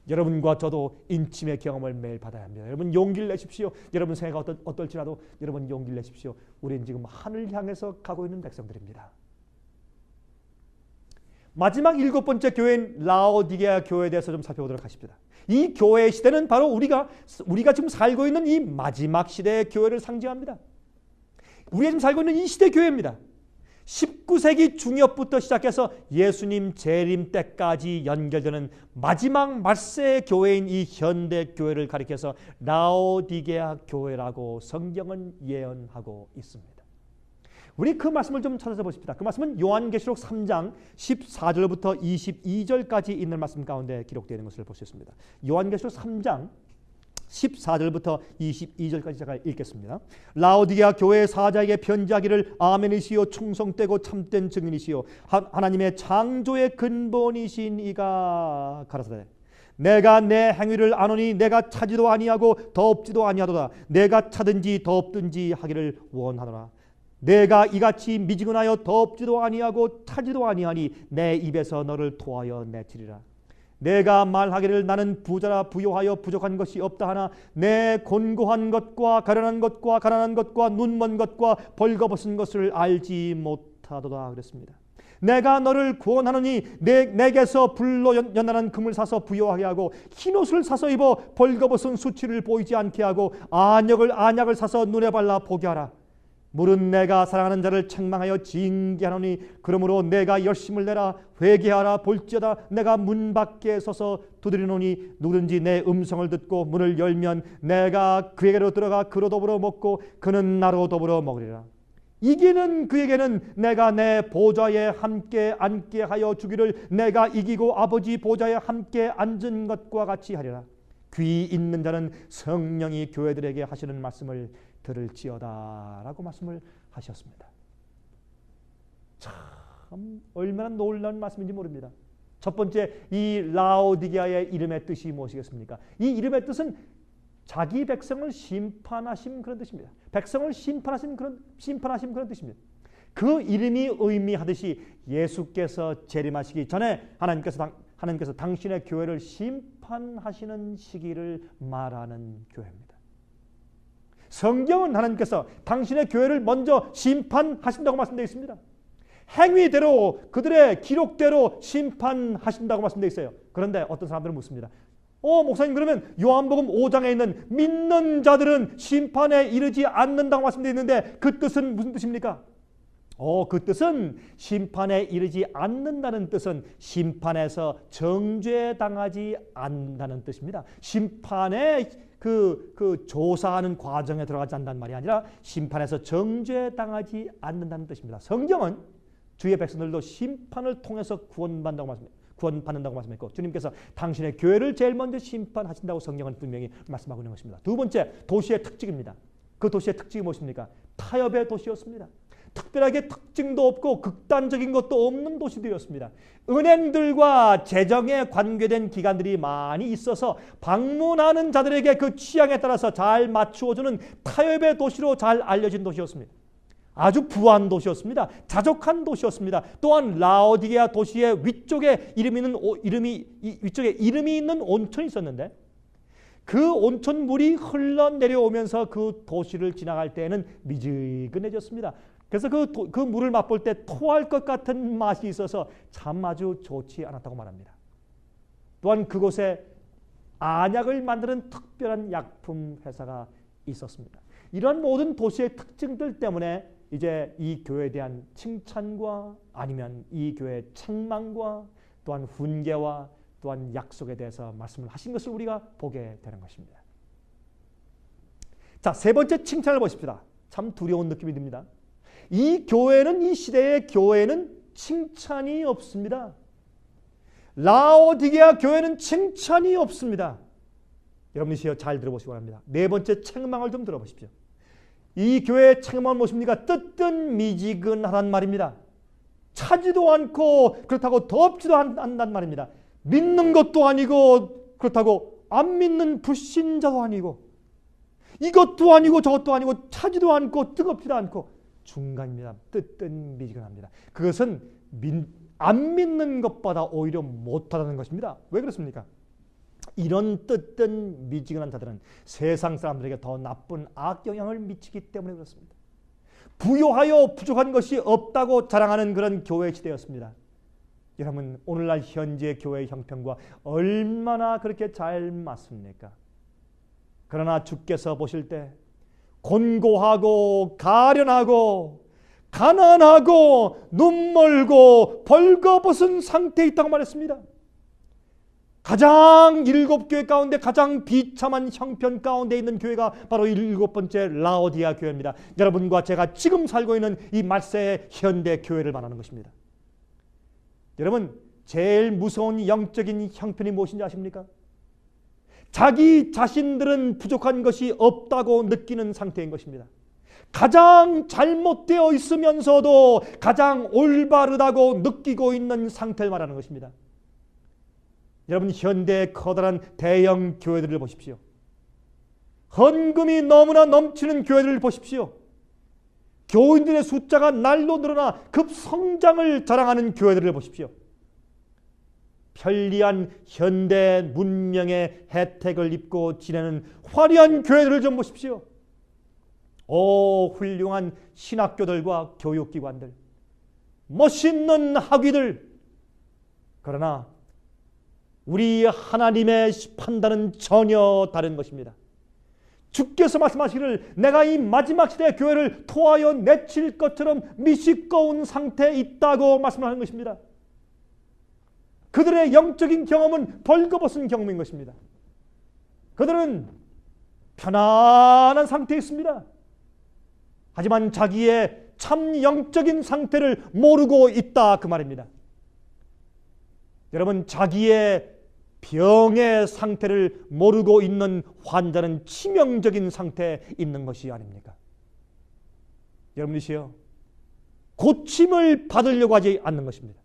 여러분과 저도 인침의 경험을 매일 받아야 합니다. 여러분 용기를 내십시오. 여러분 생애가 어떨지라도 여러분 용기를 내십시오. 우리는 지금 하늘 향해서 가고 있는 백성들입니다. 마지막 7번째 교회인 라오디게아 교회에 대해서 좀 살펴보도록 하십시다. 이 교회의 시대는 바로 우리가 지금 살고 있는 이 마지막 시대의 교회를 상징합니다. 우리가 지금 살고 있는 이 시대 교회입니다. 19세기 중엽부터 시작해서 예수님 재림 때까지 연결되는 마지막 말세의 교회인 이 현대 교회를 가리켜서 라오디게아 교회라고 성경은 예언하고 있습니다. 우리 그 말씀을 좀 찾아서 보십시다. 그 말씀은 요한계시록 3장 14절부터 22절까지 있는 말씀 가운데 기록되어 있는 것을 볼 수 있습니다. 요한계시록 3장 14절부터 22절까지 제가 읽겠습니다. 라오디게아 교회의 사자에게 편지하기를 아멘이시요 충성되고 참된 증인이시요 하나님의 창조의 근본이신 이가 가라사대 내가 내 행위를 아노니 내가 차지도 아니하고 더 없지도 아니하도다. 내가 차든지 더 없든지 하기를 원하노라. 내가 이같이 미지근하여 더 없지도 아니하고 차지도 아니하니 내 입에서 너를 토하여 내치리라. 내가 말하기를 나는 부자라 부요하여 부족한 것이 없다 하나 내 곤고한 것과 가련한 것과 가난한 것과 눈먼 것과 벌거벗은 것을 알지 못하도다 그랬습니다. 내가 너를 구원하노니 내게서 불로 연단한 금을 사서 부요하게 하고 흰옷을 사서 입어 벌거벗은 수치를 보이지 않게 하고 안약을 사서 눈에 발라 보게 하라. 물은 내가 사랑하는 자를 책망하여 징계하노니 그러므로 내가 열심을 내라 회개하라. 볼지어다 내가 문 밖에 서서 두드리노니 누구든지 내 음성을 듣고 문을 열면 내가 그에게로 들어가 그로 더불어 먹고 그는 나로 더불어 먹으리라. 이기는 그에게는 내가 내 보좌에 함께 앉게 하여 주기를 내가 이기고 아버지 보좌에 함께 앉은 것과 같이 하리라. 귀 있는 자는 성령이 교회들에게 하시는 말씀을 들을지어다 라고 말씀을 하셨습니다. 참 얼마나 놀라운 말씀인지 모릅니다. 첫 번째 이 라오디게아의 이름의 뜻이 무엇이겠습니까? 이 이름의 뜻은 자기 백성을 심판하심 그런 뜻입니다. 백성을 심판하심 그런 뜻입니다. 그 이름이 의미하듯이 예수께서 재림하시기 전에 하나님께서 당신의 교회를 심판하시는 시기를 말하는 교회입니다. 성경은 하나님께서 당신의 교회를 먼저 심판하신다고 말씀되어 있습니다. 행위대로 그들의 기록대로 심판하신다고 말씀되어 있어요. 그런데 어떤 사람들은 묻습니다. 목사님 그러면 요한복음 5장에 있는 믿는 자들은 심판에 이르지 않는다고 말씀되어 있는데 그 뜻은 무슨 뜻입니까? 그 뜻은 심판에 이르지 않는다는 뜻은 심판에서 정죄당하지 않는다는 뜻입니다. 심판에 그 조사하는 과정에 들어가지 않는다는 말이 아니라 심판에서 정죄당하지 않는다는 뜻입니다. 성경은 주의 백성들도 심판을 통해서 구원받는다고 말씀했고 주님께서 당신의 교회를 제일 먼저 심판하신다고 성경은 분명히 말씀하고 있는 것입니다. 두 번째 도시의 특징입니다. 그 도시의 특징이 무엇입니까? 타협의 도시였습니다. 특별하게 특징도 없고 극단적인 것도 없는 도시들이었습니다. 은행들과 재정에 관계된 기관들이 많이 있어서 방문하는 자들에게 그 취향에 따라서 잘 맞추어주는 타협의 도시로 잘 알려진 도시였습니다. 아주 부한 도시였습니다. 자족한 도시였습니다. 또한 라오디게아 도시의 위쪽에 이름이 있는 온천이 있었는데 그 온천 물이 흘러내려오면서 그 도시를 지나갈 때에는 미지근해졌습니다. 그래서 그 물을 맛볼 때 토할 것 같은 맛이 있어서 참 아주 좋지 않았다고 말합니다. 또한 그곳에 안약을 만드는 특별한 약품 회사가 있었습니다. 이런 모든 도시의 특징들 때문에 이제 이 교회에 대한 칭찬과 아니면 이 교회의 책망과 또한 훈계와 또한 약속에 대해서 말씀을 하신 것을 우리가 보게 되는 것입니다. 자, 세 번째 칭찬을 보십시다. 참 두려운 느낌이 듭니다. 이 교회는, 이 시대의 교회는 칭찬이 없습니다. 라오디게아 교회는 칭찬이 없습니다. 여러분이 잘 들어보시기 바랍니다. 네 번째 책망을 좀 들어보십시오. 이 교회의 책망은 무엇입니까? 뜨뜻미지근하단 말입니다. 차지도 않고 그렇다고 덥지도 않단 말입니다. 믿는 것도 아니고 그렇다고 안 믿는 불신자도 아니고 이것도 아니고 저것도 아니고 차지도 않고 뜨겁지도 않고 중간입니다. 뜨뜻미지근합니다. 그것은 안 믿는 것보다 오히려 못하다는 것입니다. 왜 그렇습니까? 이런 뜨뜻미지근한 자들은 세상 사람들에게 더 나쁜 악영향을 미치기 때문에 그렇습니다. 부요하여 부족한 것이 없다고 자랑하는 그런 교회 시대였습니다. 여러분, 오늘날 현재 교회의 형편과 얼마나 그렇게 잘 맞습니까? 그러나 주께서 보실 때 곤고하고 가련하고 가난하고 눈멀고 벌거벗은 상태에 있다고 말했습니다. 가장 7교회 가운데 가장 비참한 형편 가운데 있는 교회가 바로 7번째 라오디게아 교회입니다. 여러분과 제가 지금 살고 있는 이 말세의 현대 교회를 말하는 것입니다. 여러분, 제일 무서운 영적인 형편이 무엇인지 아십니까? 자기 자신들은 부족한 것이 없다고 느끼는 상태인 것입니다. 가장 잘못되어 있으면서도 가장 올바르다고 느끼고 있는 상태를 말하는 것입니다. 여러분, 현대의 커다란 대형 교회들을 보십시오. 헌금이 너무나 넘치는 교회들을 보십시오. 교인들의 숫자가 날로 늘어나 급성장을 자랑하는 교회들을 보십시오. 편리한 현대 문명의 혜택을 입고 지내는 화려한 교회들을 좀 보십시오. 훌륭한 신학교들과 교육기관들, 멋있는 학위들. 그러나 우리 하나님의 판단은 전혀 다른 것입니다. 주께서 말씀하시기를 내가 이 마지막 시대의 교회를 토하여 내칠 것처럼 미식거운 상태에 있다고 말씀하는 것입니다. 그들의 영적인 경험은 벌거벗은 경험인 것입니다. 그들은 편안한 상태에 있습니다. 하지만 자기의 참 영적인 상태를 모르고 있다, 그 말입니다. 여러분, 자기의 병의 상태를 모르고 있는 환자는 치명적인 상태에 있는 것이 아닙니까? 여러분이시여, 고침을 받으려고 하지 않는 것입니다.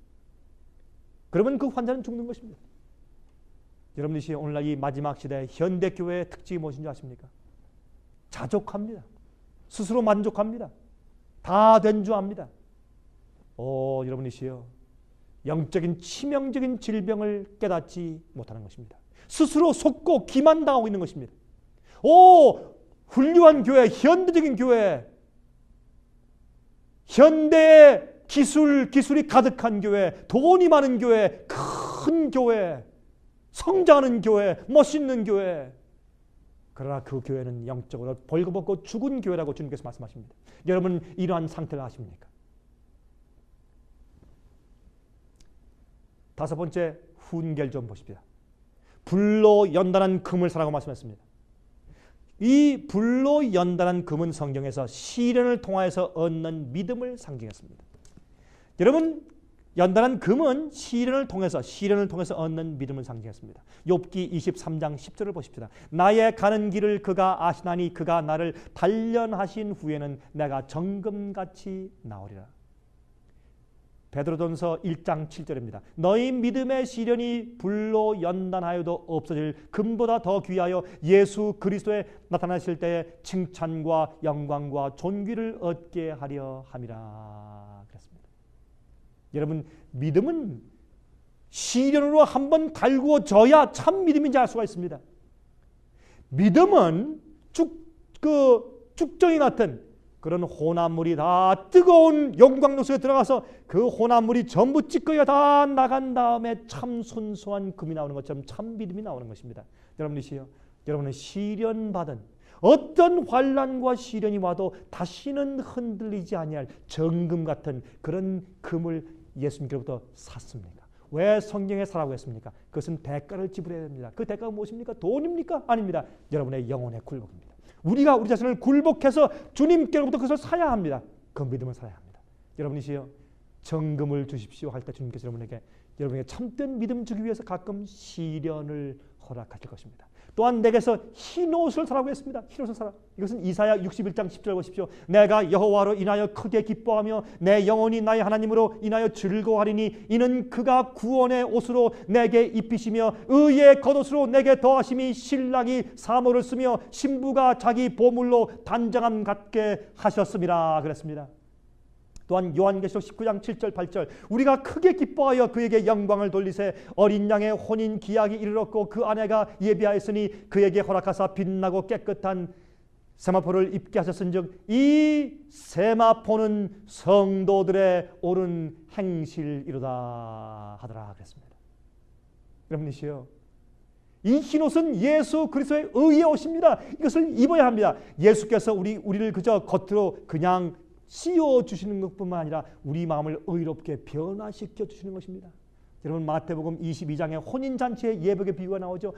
그러면 그 환자는 죽는 것입니다. 여러분이시여, 오늘날 이 마지막 시대 현대교회의 특징이 무엇인지 아십니까? 자족합니다. 스스로 만족합니다. 다 된 줄 압니다. 여러분이시여, 영적인 치명적인 질병을 깨닫지 못하는 것입니다. 스스로 속고 기만당하고 있는 것입니다. 훌륭한 교회, 현대적인 교회, 현대의 기술이 가득한 교회, 돈이 많은 교회, 큰 교회, 성장하는 교회, 멋있는 교회. 그러나 그 교회는 영적으로 벌거벗고 죽은 교회라고 주님께서 말씀하십니다. 여러분, 이러한 상태를 아십니까? 다섯 번째, 훈계를 좀 보십시오. 불로 연단한 금을 사라고 말씀했습니다. 이 불로 연단한 금은 성경에서 시련을 통하여서 얻는 믿음을 상징했습니다. 여러분, 연단한 금은 시련을 통해서 얻는 믿음을 상징했습니다. 욥기 23장 10절을 보십시다. 나의 가는 길을 그가 아시나니 그가 나를 단련하신 후에는 내가 정금같이 나오리라. 베드로전서 1장 7절입니다. 너희 믿음의 시련이 불로 연단하여도 없어질 금보다 더 귀하여 예수 그리스도에 나타나실 때에 칭찬과 영광과 존귀를 얻게 하려 함이라. 그랬습니다. 여러분, 믿음은 시련으로 한번 갈구어져야 참 믿음인지 알 수가 있습니다. 믿음은 쭉정이 같은 그런 혼합물이 다 뜨거운 용광로 속에 들어가서 그 혼합물이 전부 찌꺼기가 다 나간 다음에 참 순수한 금이 나오는 것처럼 참 믿음이 나오는 것입니다. 여러분이시여, 여러분은 시련받은 어떤 환난과 시련이 와도 다시는 흔들리지 아니할 정금 같은 그런 금을 예수님께로부터 샀습니까? 왜 성경에 사라고 했습니까? 그것은 대가를 지불해야 됩니다. 그 대가가 무엇입니까? 돈입니까? 아닙니다. 여러분의 영혼의 굴복입니다. 우리가 우리 자신을 굴복해서 주님께로부터 그것을 사야 합니다. 그 믿음을 살아야 합니다. 여러분이시여 정금을 주십시오 할 때 주님께서 여러분에게 참된 믿음 주기 위해서 가끔 시련을 허락하실 것입니다. 또한 내게서 흰옷을 사라고 했습니다. 흰옷을 사라. 이것은 이사야 61장 10절 보십시오. 내가 여호와로 인하여 크게 기뻐하며 내 영혼이 나의 하나님으로 인하여 즐거워하리니 이는 그가 구원의 옷으로 내게 입히시며 의의 겉옷으로 내게 더하심이 신랑이 사모를 쓰며 신부가 자기 보물로 단장함 갖게 하셨음이라 그랬습니다. 또한 요한계시록 19장 7절 8절 우리가 크게 기뻐하여 그에게 영광을 돌리세 어린 양의 혼인 기약이 이르렀고 그 아내가 예비하였으니 그에게 허락하사 빛나고 깨끗한 세마포를 입게 하셨은즉 이 세마포는 성도들의 옳은 행실이로다 하더라 그랬습니다. 여러분이시여 이 흰옷은 예수 그리스도의 의의 옷입니다. 이것을 입어야 합니다. 예수께서 우리를 그저 겉으로 그냥 씌워주시는 것뿐만 아니라 우리 마음을 의롭게 변화시켜 주시는 것입니다. 여러분 마태복음 22장에 혼인잔치의 예복의 비유가 나오죠.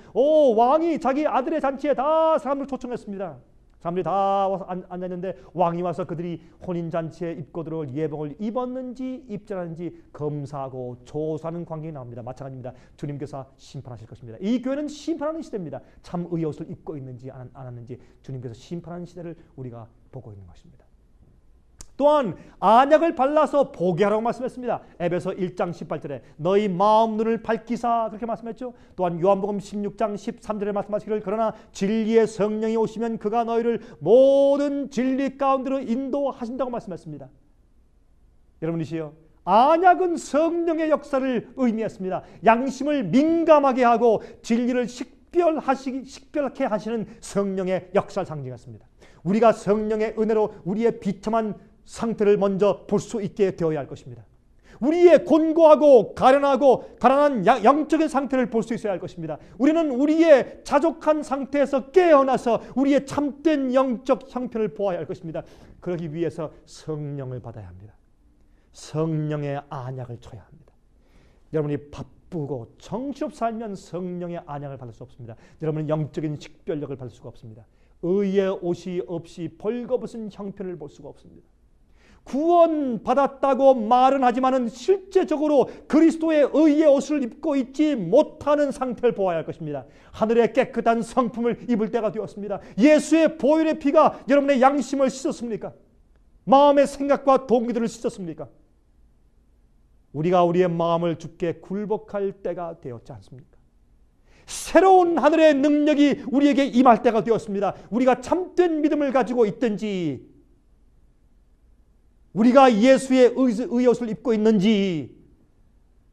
왕이 자기 아들의 잔치에 다 사람을 초청했습니다. 사람들이 다 와서 앉았는데 왕이 와서 그들이 혼인잔치에 입고 들어올 예복을 입었는지 입지 않았는지 검사하고 조사하는 광경이 나옵니다. 마찬가지입니다. 주님께서 심판하실 것입니다. 이 교회는 심판하는 시대입니다. 참 의의 옷을 입고 있는지 안 왔는지 주님께서 심판하는 시대를 우리가 보고 있는 것입니다. 또한 안약을 발라서 보게 하라고 말씀했습니다. 에베소 1장 18절에 너희 마음 눈을 밝히사 그렇게 말씀했죠. 또한 요한복음 16장 13절에 말씀하시기를 그러나 진리의 성령이 오시면 그가 너희를 모든 진리 가운데로 인도하신다고 말씀했습니다. 여러분이시여 안약은 성령의 역사를 의미했습니다. 양심을 민감하게 하고 진리를 식별하게 하시는 성령의 역사를 상징했습니다. 우리가 성령의 은혜로 우리의 비참한 상태를 먼저 볼 수 있게 되어야 할 것입니다. 우리의 곤고하고 가난한 영적인 상태를 볼 수 있어야 할 것입니다. 우리는 우리의 자족한 상태에서 깨어나서 우리의 참된 영적 형편을 보아야 할 것입니다. 그러기 위해서 성령을 받아야 합니다. 성령의 안약을 쳐야 합니다. 여러분이 바쁘고 정신없이 살면 성령의 안약을 받을 수 없습니다. 여러분은 영적인 식별력을 받을 수가 없습니다. 의의 옷이 없이 벌거벗은 형편을 볼 수가 없습니다. 구원받았다고 말은 하지만은 실제적으로 그리스도의 의의 옷을 입고 있지 못하는 상태를 보아야 할 것입니다. 하늘의 깨끗한 성품을 입을 때가 되었습니다. 예수의 보혈의 피가 여러분의 양심을 씻었습니까? 마음의 생각과 동기들을 씻었습니까? 우리가 우리의 마음을 주께 굴복할 때가 되었지 않습니까? 새로운 하늘의 능력이 우리에게 임할 때가 되었습니다. 우리가 참된 믿음을 가지고 있든지 우리가 예수의 의의 옷을 입고 있는지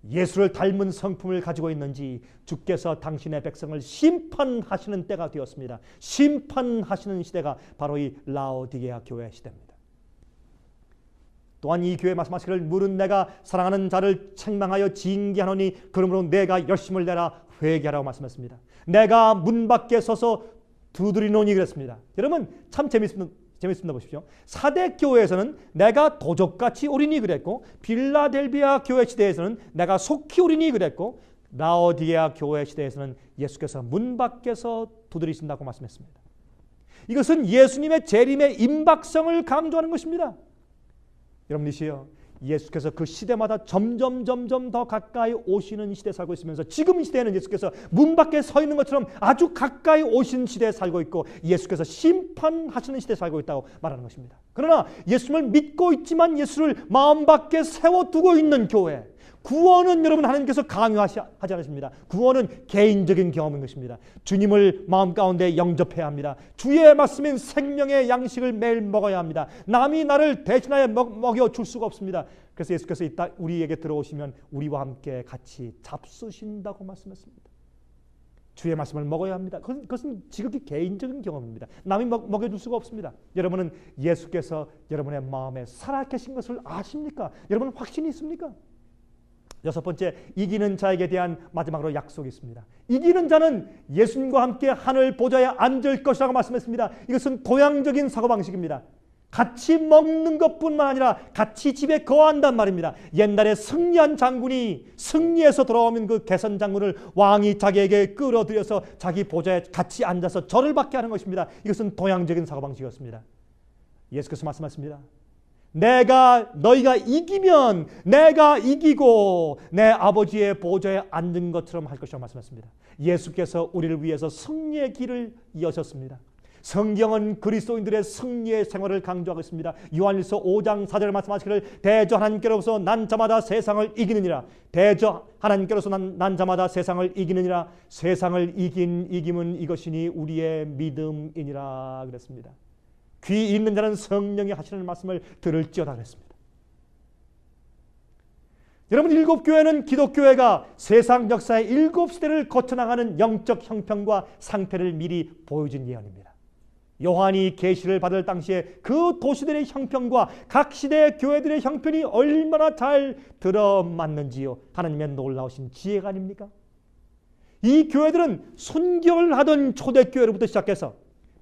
예수를 닮은 성품을 가지고 있는지 주께서 당신의 백성을 심판하시는 때가 되었습니다. 심판하시는 시대가 바로 이 라오디게아 교회 시대입니다. 또한 이 교회 말씀하시기를 물은 내가 사랑하는 자를 책망하여 징계하노니 그러므로 내가 열심을 내라 회개하라고 말씀했습니다. 내가 문 밖에 서서 두드리노니 그랬습니다. 여러분 참 재밌습니다 보십시오. 사대 교회에서는 내가 도적같이 오리니 그랬고 빌라델비아 교회 시대에서는 내가 속히 오리니 그랬고 라오디게아 교회 시대에서는 예수께서 문 밖에서 두드리신다고 말씀했습니다. 이것은 예수님의 재림의 임박성을 강조하는 것입니다. 여러분이시여 예수께서 그 시대마다 점점 더 가까이 오시는 시대에 살고 있으면서 지금 이 시대에는 예수께서 문 밖에 서 있는 것처럼 아주 가까이 오시는 시대에 살고 있고 예수께서 심판하시는 시대에 살고 있다고 말하는 것입니다. 그러나 예수님을 믿고 있지만 예수를 마음 밖에 세워두고 있는 교회, 구원은 여러분 하나님께서 강요하지 않으십니다. 구원은 개인적인 경험인 것입니다. 주님을 마음 가운데 영접해야 합니다. 주의 말씀인 생명의 양식을 매일 먹어야 합니다. 남이 나를 대신하여 먹여줄 수가 없습니다. 그래서 예수께서 이따 우리에게 들어오시면 우리와 함께 같이 잡수신다고 말씀했습니다. 주의 말씀을 먹어야 합니다. 그것은 지극히 개인적인 경험입니다. 남이 먹여줄 수가 없습니다. 여러분은 예수께서 여러분의 마음에 살아계신 것을 아십니까? 여러분 확신이 있습니까? 여섯 번째, 이기는 자에게 대한 마지막으로 약속이 있습니다. 이기는 자는 예수님과 함께 하늘 보좌에 앉을 것이라고 말씀했습니다. 이것은 도양적인 사고방식입니다. 같이 먹는 것뿐만 아니라 같이 집에 거한단 말입니다. 옛날에 승리한 장군이 승리해서 돌아오면 그 개선 장군을 왕이 자기에게 끌어들여서 자기 보좌에 같이 앉아서 절을 받게 하는 것입니다. 이것은 동양적인 사고방식이었습니다. 예수께서 말씀하십니다. 너희가 이기면 내가 이기고 내 아버지의 보좌에 앉은 것처럼 할 것이라고 말씀하셨습니다. 예수께서 우리를 위해서 승리의 길을 여셨습니다. 성경은 그리스도인들의 승리의 생활을 강조하고 있습니다. 요한일서 5장 4절에 말씀하시기를 대저 하나님께로서 난 자마다 세상을 이기느니라. 대저 하나님께로서 난 자마다 세상을 이기느니라. 세상을 이김은 이것이니 우리의 믿음이니라 그랬습니다. 귀 있는 자는 성령이 하시는 말씀을 들을지어다 그랬습니다. 여러분, 일곱 교회는 기독교회가 세상 역사의 일곱 시대를 거쳐나가는 영적 형편과 상태를 미리 보여준 예언입니다. 요한이 계시를 받을 당시에 그 도시들의 형편과 각 시대의 교회들의 형편이 얼마나 잘 들어맞는지요. 하나님의 놀라우신 지혜가 아닙니까? 이 교회들은 순교를 하던 초대교회로부터 시작해서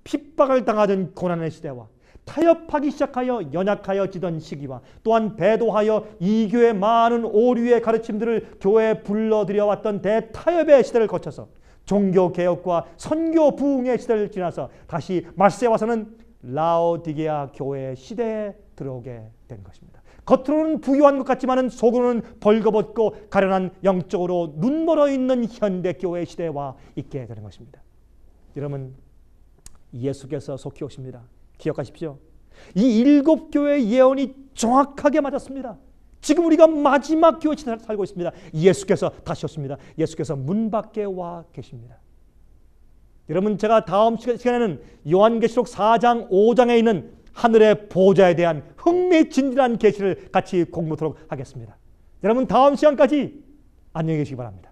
핍박을 당하던 고난의 시대와 타협하기 시작하여 연약하여지던 시기와 또한 배도하여 이교의 많은 오류의 가르침들을 교회에 불러들여왔던 대타협의 시대를 거쳐서 종교개혁과 선교 부흥의 시대를 지나서 다시 말세에 와서는 라오디게아 교회의 시대에 들어오게 된 것입니다. 겉으로는 부유한 것 같지만 속으로는 벌거벗고 가련한 영적으로 눈멀어 있는 현대교회의 시대에 와 있게 되는 것입니다. 여러분, 예수께서 속히 오십니다. 기억하십시오. 이 일곱 교회의 예언이 정확하게 맞았습니다. 지금 우리가 마지막 교회 시대에 살고 있습니다. 예수께서 다시 오십니다. 예수께서 문 밖에 와 계십니다. 여러분, 제가 다음 시간에는 요한계시록 4장 5장에 있는 하늘의 보좌에 대한 흥미진진한 계시를 같이 공부하도록 하겠습니다. 여러분, 다음 시간까지 안녕히 계시기 바랍니다.